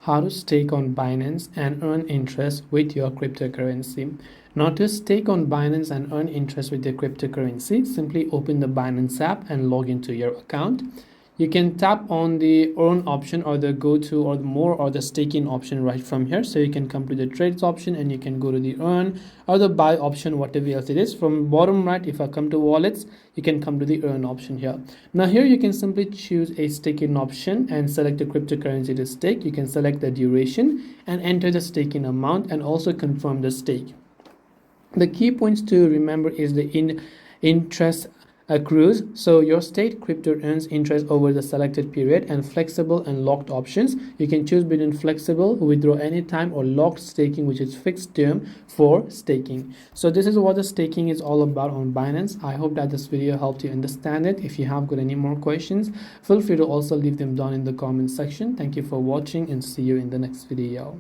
How to stake on Binance and earn interest with your cryptocurrency. Now, to stake on Binance and earn interest with your cryptocurrency, simply open the Binance app and log into your account. You can tap on the earn option or the go to or the more or the staking option right from here. So you can come to the trades option and you can go to the earn or the buy option, whatever else it is. From bottom right, if I come to wallets, you can come to the earn option here. Now here you can simply choose a staking option and select the cryptocurrency to stake. You can select the duration and enter the staking amount and also confirm the stake. The key points to remember is the interest accrues. So your state crypto earns interest over the selected period, and flexible and locked options. You can choose between flexible, withdraw anytime, or locked staking, which is fixed term for staking. So this is what the staking is all about on Binance. I hope that this video helped you understand it. If you have got any more questions, feel free to also leave them down in the comment section. Thank you for watching and see you in the next video.